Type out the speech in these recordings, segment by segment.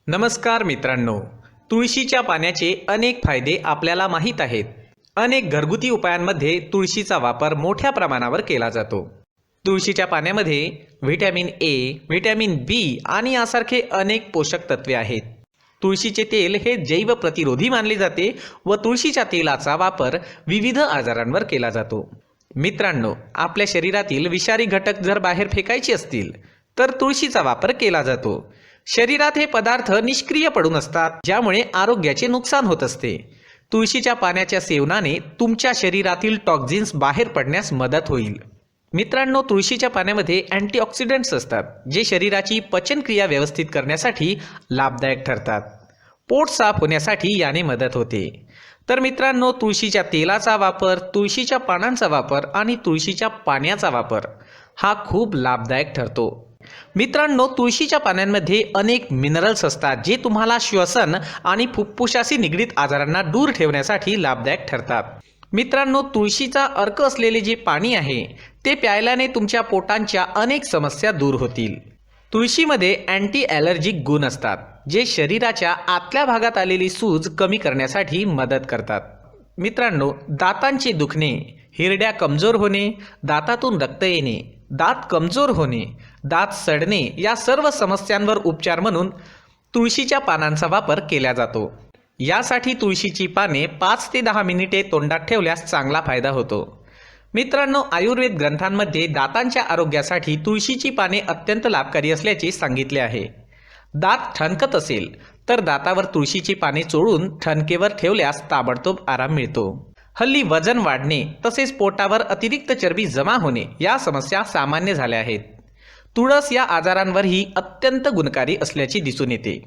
नमस्कार मित्रांनो, तुळशीच्या पाण्याचे अनेक फायदे आपल्याला माहीत आहेत. अनेक घरगुती उपायांमध्ये तुळशीचा वापर मोठ्या प्रमाणावर केला जातो. तुळशीच्या पाण्यामध्ये व्हिटॅमिन ए, व्हिटॅमिन बी आणि यासारखे अनेक पोषक तत्वे आहेत. तुळशीचे तेल हे जैव प्रतिरोधी मानले जाते व तुळशीच्या तेलाचा वापर विविध आजारांवर केला जातो. मित्रांनो, आपल्या शरीरातील विषारी घटक जर बाहेर फेकायचे असतील तर तुळशीचा वापर केला जातो. शरीरात हे पदार्थ निष्क्रिय पडून असतात, ज्यामुळे आरोग्याचे नुकसान होत असते. तुळशीच्या पाण्याच्या सेवनाने तुमच्या शरीरातील टॉक्झिन्स बाहेर पडण्यास मदत होईल. मित्रांनो, तुळशीच्या पाण्यामध्ये अँटीऑक्सिडंट्स असतात, जे शरीराची पचनक्रिया व्यवस्थित करण्यासाठी लाभदायक ठरतात. पोट साफ होण्यासाठी याने मदत होते. तर मित्रांनो, तुळशीच्या तेलाचा वापर, तुळशीच्या पानांचा वापर आणि तुळशीच्या पाण्याचा वापर हा खूप लाभदायक ठरतो. मित्रांनो, तुळशीच्या पानांमध्ये अनेक मिनरल्स असतात, जे तुम्हाला श्वसन आणि फुफ्फुसाशी निगडीत आजारांना दूर ठेवण्यासाठी लाभदायक ठरतात. मित्रांनो, तुळशीचा अर्क असलेले जे पाणी आहे ते प्यायल्याने तुमच्या पोटांच्या अनेक समस्या दूर होतील. तुळशीमध्ये अँटी ॲलर्जिक गुण असतात, जे शरीराच्या आतल्या भागात आलेली सूज कमी करण्यासाठी मदत करतात. मित्रांनो, दातांचे दुखणे, हिरड्या कमजोर होणे, दातातून रक्त येणे, दात कमजोर होणे, दात सडणे या सर्व समस्यांवर उपचार म्हणून तुळशीच्या पानांचा वापर केला जातो. यासाठी तुळशीची पाने 5 ते 10 मिनिटे तोंडात ठेवल्यास चांगला फायदा होतो. मित्रांनो, आयुर्वेद ग्रंथांमध्ये दातांच्या आरोग्यासाठी तुळशीची पाने अत्यंत लाभकारी असल्याचे सांगितले आहे. दात ठणकत असेल तर दातावर तुळशीची पाने चोळून ठणकेवर ठेवल्यास ताबडतोब आराम मिळतो. हल्ली वजन वाढणे तसेच पोटावर अतिरिक्त चरबी जमा होणे या समस्या सामान्य झाल्या आहेत. तुळस या आजारांवरही अत्यंत गुणकारी असल्याचे दिसून येते.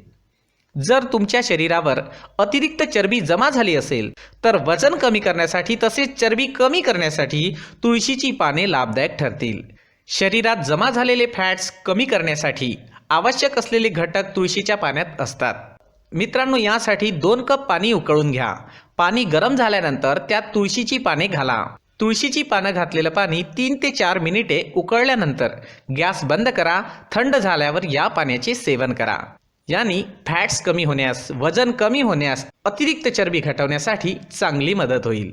जर तुमच्या शरीरावर अतिरिक्त चरबी जमा झाली असेल तर वजन कमी करण्यासाठी तसेच चरबी कमी करण्यासाठी तुळशीची पाने लाभदायक ठरतील. शरीरात जमा झालेले फॅट्स कमी करण्यासाठी आवश्यक असलेले घटक तुळशीच्या पाण्यात असतात. मित्रांनो, यासाठी 2 कप पाणी उकळून घ्या. पाणी गरम झाल्यानंतर त्यात तुळशीची पाने घाला. तुळशीची पानं घातलेलं पाणी 3 ते 4 मिनिटे उकळल्यानंतर गॅस बंद करा. थंड झाल्यावर या पाण्याचे सेवन करा. याने फॅट्स कमी होण्यास, वजन कमी होण्यास, अतिरिक्त चरबी घटवण्यासाठी चांगली मदत होईल.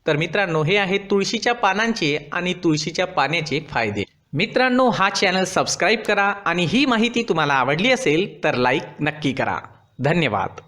तर मित्रांनो, हे आहेत तुळशीच्या पानांचे आणि तुळशीच्या पाण्याचे फायदे. मित्रांनो, हा चॅनल सबस्क्राईब करा आणि ही माहिती तुम्हाला आवडली असेल तर लाईक नक्की करा. धन्यवाद.